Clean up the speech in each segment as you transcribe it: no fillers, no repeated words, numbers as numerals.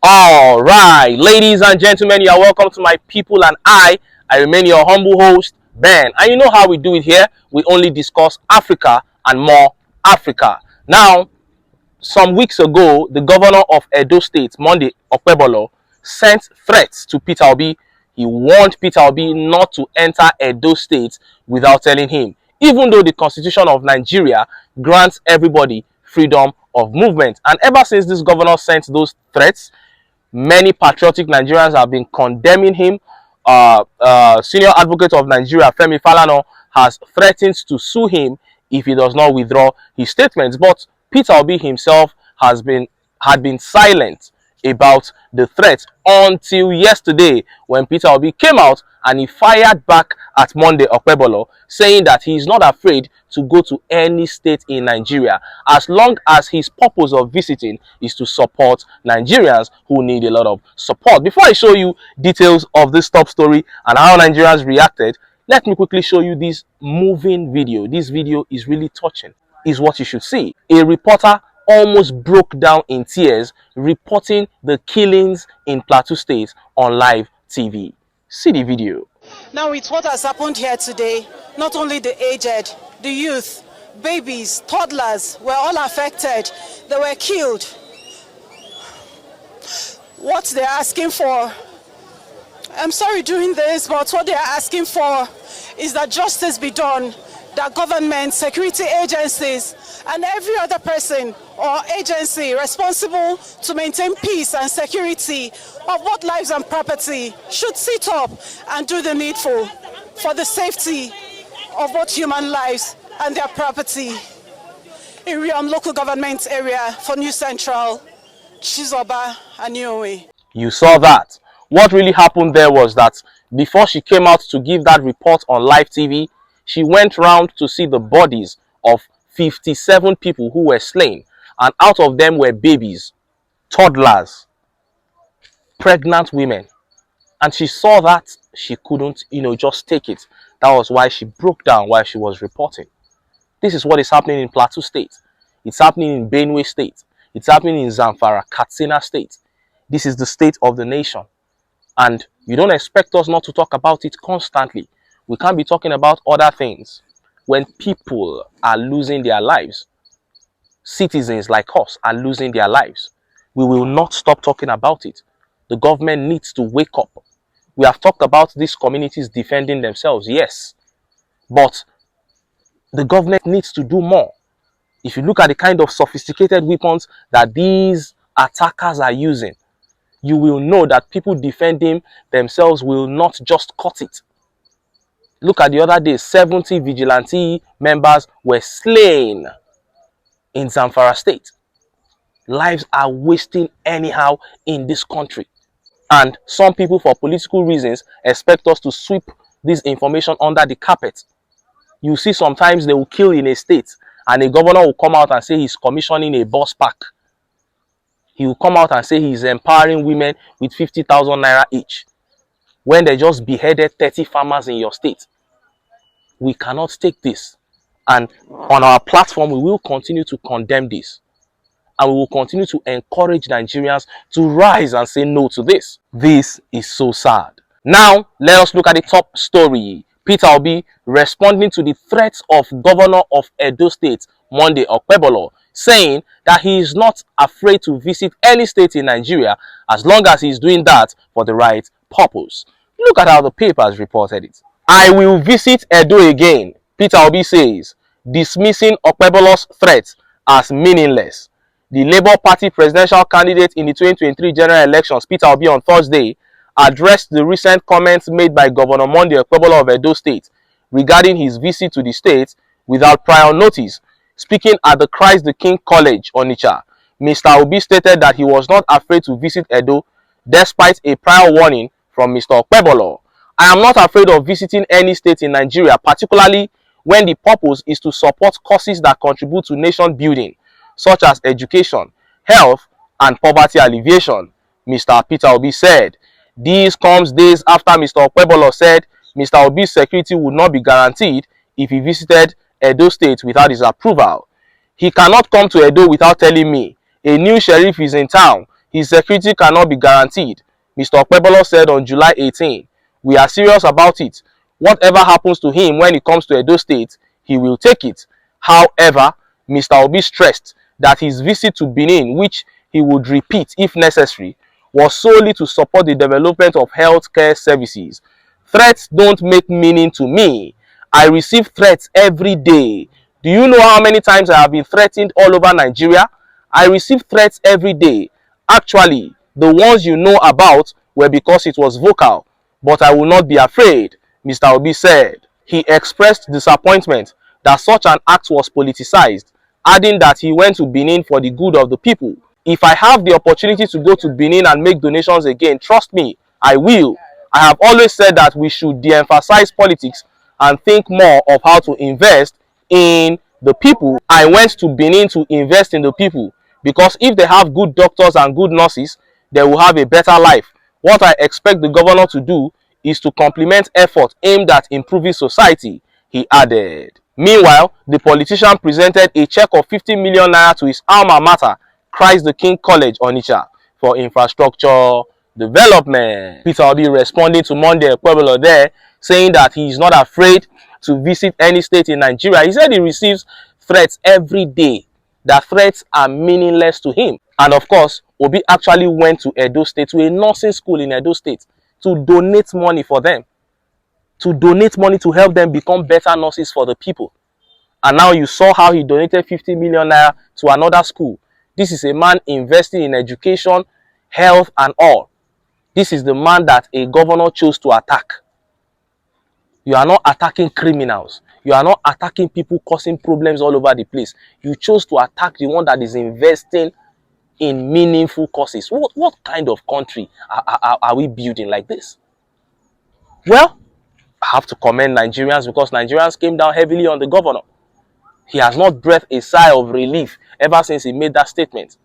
All right, ladies and gentlemen, you are welcome to my people, and I remain your humble host, Ben. And you know how we do it here. We only discuss Africa and more Africa. Now, some weeks ago, the governor of Edo State, Monday Okpebolo, sent threats to Peter Obi. He warned Peter Obi not to enter Edo State without telling him, even though the Constitution of Nigeria grants everybody freedom of movement. And ever since this governor sent those threats, many patriotic Nigerians have been condemning him. Senior advocate of Nigeria, Femi Falana, has threatened to sue him if he does not withdraw his statements. But Peter Obi himself had been silent about the threat until yesterday, when Peter Obi came out and he fired back at Monday Okpebolo, saying that he is not afraid to go to any state in Nigeria as long as his purpose of visiting is to support Nigerians who need a lot of support. Before I show you details of this top story and how Nigerians reacted, let me quickly show you this moving video. This video is really touching. Is what you should see. A reporter almost broke down in tears reporting the killings in Plateau State on live TV. See the video. Now, with what has happened here today, not only the aged, the youth, babies, toddlers were all affected. They were killed. What they're asking for, I'm sorry doing this, but what they're asking for is that justice be done, that government, security agencies, and every other person or agency responsible to maintain peace and security of both lives and property should sit up and do the needful for the safety of both human lives and their property. In Riom local government area for New Central, Chizoba and Niue. You saw that. What really happened there was that before she came out to give that report on live TV, she went round to see the bodies of 57 people who were slain, and out of them were babies, toddlers, pregnant women. And she saw that she couldn't, just take it. That was why she broke down while she was reporting. This is what is happening in Plateau State. It's happening in Benue State. It's happening in Zamfara, Katsina State. This is the state of the nation. And you don't expect us not to talk about it constantly. We can't be talking about other things when people are losing their lives. Citizens like us are losing their lives. We will not stop talking about it. The government needs to wake up. We have talked about these communities defending themselves, yes. But the government needs to do more. If you look at the kind of sophisticated weapons that these attackers are using, you will know that people defending themselves will not just cut it. Look at the other day, 70 vigilante members were slain in Zamfara State. Lives are wasting anyhow in this country. And some people, for political reasons, expect us to sweep this information under the carpet. You see, sometimes they will kill in a state, and a governor will come out and say he's commissioning a bus park. He will come out and say he's empowering women with 50,000 naira each, when they just beheaded 30 farmers in your state. We cannot take this. And on our platform, we will continue to condemn this. And we will continue to encourage Nigerians to rise and say no to this. This is so sad. Now, let us look at the top story. Peter Obi responding to the threats of Governor of Edo State, Monday Okpebolo, saying that he is not afraid to visit any state in Nigeria as long as he is doing that for the right purpose. Look at how the papers reported it. I will visit Edo again, Peter Obi says, dismissing Okpebolo's threats as meaningless. The Labour Party presidential candidate in the 2023 general elections, Peter Obi, on Thursday, addressed the recent comments made by Governor Monday Okpebolo of Edo State regarding his visit to the state without prior notice. Speaking at the Christ the King College, Onitsha, Mr. Obi stated that he was not afraid to visit Edo despite a prior warning from Mr. Okpebolo. I am not afraid of visiting any state in Nigeria, particularly when the purpose is to support causes that contribute to nation building, such as education, health, and poverty alleviation, Mr. Peter Obi said. This comes days after Mr. Okpebolo said Mr. Obi's security would not be guaranteed if he visited Edo State without his approval. He cannot come to Edo without telling me. A new sheriff is in town. His security cannot be guaranteed. Mr. Okpebolo said on July 18, "We are serious about it. Whatever happens to him when it comes to Edo State, he will take it." However, Mr. Obi stressed that his visit to Benin, which he would repeat if necessary, was solely to support the development of healthcare services. "Threats don't make meaning to me. I receive threats every day. Do you know how many times I have been threatened all over Nigeria? I receive threats every day. Actually, the ones you know about were because it was vocal, but I will not be afraid," Mr. Obi said. He expressed disappointment that such an act was politicized, adding that he went to Benin for the good of the people. "If I have the opportunity to go to Benin and make donations again, trust me, I will. I have always said that we should de-emphasize politics and think more of how to invest in the people. I went to Benin to invest in the people because if they have good doctors and good nurses, they will have a better life. What I expect the governor to do is to complement efforts aimed at improving society," he added. Meanwhile, the politician presented a check of 50 million naira to his alma mater, Christ the King College, Onitsha, for infrastructure development. Peter Obi responding to Monday Okpebolo there, saying that he is not afraid to visit any state in Nigeria. He said he receives threats every day, that threats are meaningless to him. And of course, Obi actually went to Edo State, to a nursing school in Edo State, to donate money for them, to donate money to help them become better nurses for the people. And now you saw how he donated 50 million naira to another school. This is a man investing in education, health, and all. This is the man that a governor chose to attack. You are not attacking criminals. You are not attacking people causing problems all over the place. You chose to attack the one that is investing in meaningful causes. What kind of country are we building like this? Well, I have to commend Nigerians, because Nigerians came down heavily on the governor. He has not breathed a sigh of relief ever since he made that statement.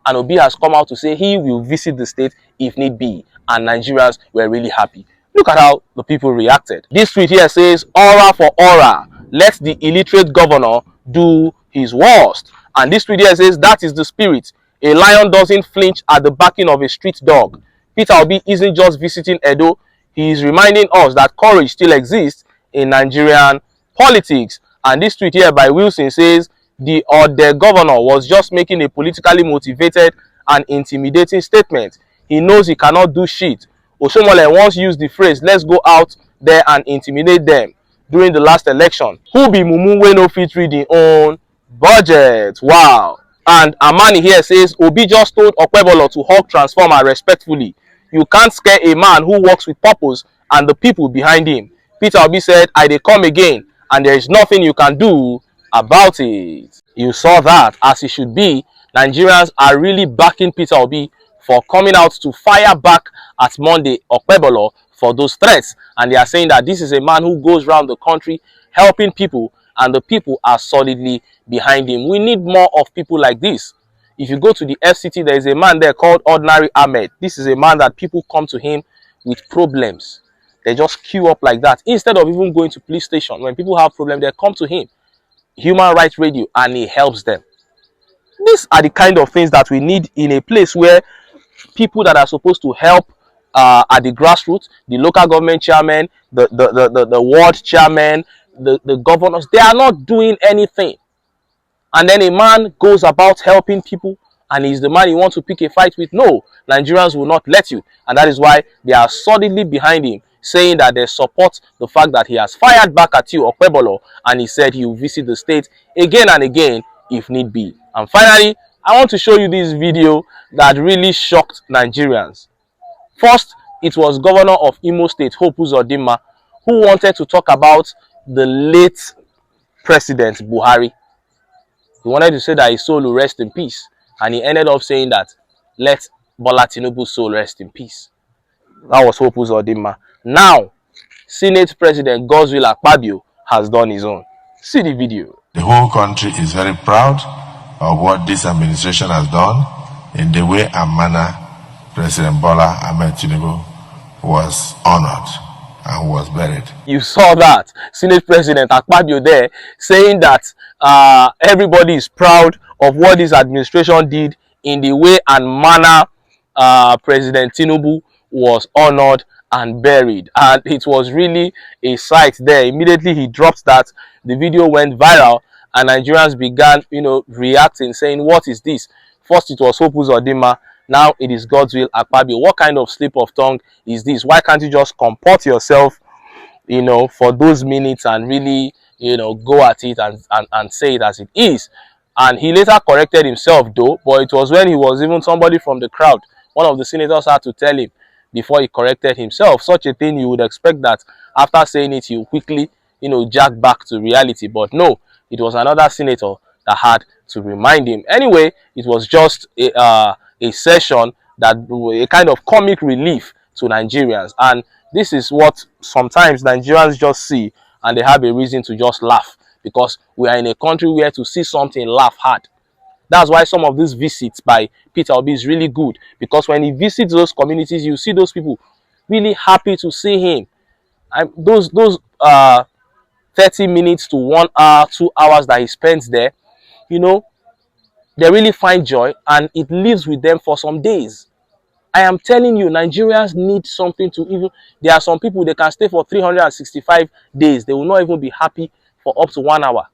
And Obi has come out to say he will visit the state if need be. And Nigerians were really happy. Look at how the people reacted. This tweet here says, "Aura for aura. Let the illiterate governor do his worst." And this tweet here says, "That is the spirit. A lion doesn't flinch at the barking of a street dog." Peter Obi isn't just visiting Edo. He is reminding us that courage still exists in Nigerian politics. And this tweet here by Wilson says, "The governor was just making a politically motivated and intimidating statement. He knows he cannot do shit. Osomole once used the phrase, 'Let's go out there and intimidate them,' during the last election. Who be mumu wey no fit read him own budget?" Wow. And Amani here says, "Obi just told Okpebolo to hug transformer respectfully. You can't scare a man who works with purpose and the people behind him." Peter Obi said, "I dey come again, and there is nothing you can do about it." You saw that, as it should be. Nigerians are really backing Peter Obi for coming out to fire back at Monday Okpebolo for those threats. And they are saying that this is a man who goes around the country helping people, and the people are solidly behind him. We need more of people like this. If you go to the FCT, there is a man there called Ordinary Ahmed. This is a man that people come to him with problems. They just queue up like that. Instead of even going to police station, when people have problems, they come to him, Human Rights Radio, and he helps them. These are the kind of things that we need in a place where people that are supposed to help at the grassroots, the local government chairman, the ward chairman, the governors, they are not doing anything. And then a man goes about helping people, and he's the man you want to pick a fight with. No, Nigerians will not let you. And that is why they are solidly behind him, saying that they support the fact that he has fired back at you, Okpebolo, and he said he will visit the state again and again if need be. And finally, I want to show you this video that really shocked Nigerians. First, it was Governor of Imo State, Hope Uzodinma, who wanted to talk about the late President Buhari. He wanted to say that his soul will rest in peace, and he ended up saying that, "Let Bola Tinubu's soul rest in peace." That was Hope Uzodinma. Now, Senate President Godswill Akpabio has done his own. See the video. The whole country is very proud of what this administration has done in the way and manner President Bola Ahmed Tinubu was honored and was buried. You saw that Senate President Akpabio there saying that everybody is proud of what this administration did in the way and manner President Tinubu was honored and buried, and it was really a sight there. Immediately he dropped that, the video went viral, and Nigerians began, reacting, saying, what is this? First it was Hope Uzodinma, now it is God's will Akpabio. What kind of slip of tongue is this? Why can't you just comport yourself, for those minutes and really, go at it and say it as it is? And he later corrected himself though, but it was when he was even somebody from the crowd, one of the senators had to tell him before he corrected himself. Such a thing, you would expect that after saying it, you quickly, jack back to reality. But no, it was another senator that had to remind him. Anyway, it was just a session that, a kind of comic relief to Nigerians. And this is what sometimes Nigerians just see, and they have a reason to just laugh, because we are in a country where to see something, laugh hard. That's why some of these visits by Peter Obi is really good, because when he visits those communities, you see those people really happy to see him. And those 30 minutes to 1 hour, 2 hours that he spends there, they really find joy, and it lives with them for some days. I am telling you, Nigerians need something to even. There are some people, they can stay for 365 days. They will not even be happy for up to 1 hour.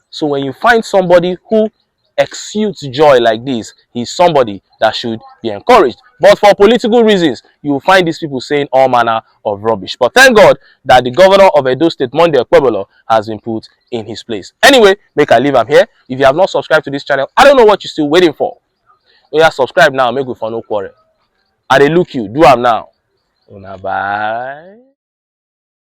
So when you find somebody who exudes joy like this, he's somebody that should be encouraged. But for political reasons, you will find these people saying all manner of rubbish. But thank God that the governor of Edo State, Monday Okpebholo, has been put in his place. Anyway, make I leave am here. If you have not subscribed to this channel, I don't know what you're still waiting for. Oh yeah, subscribe now, make we for no quarrel. I dey look you, do am now. Una bye.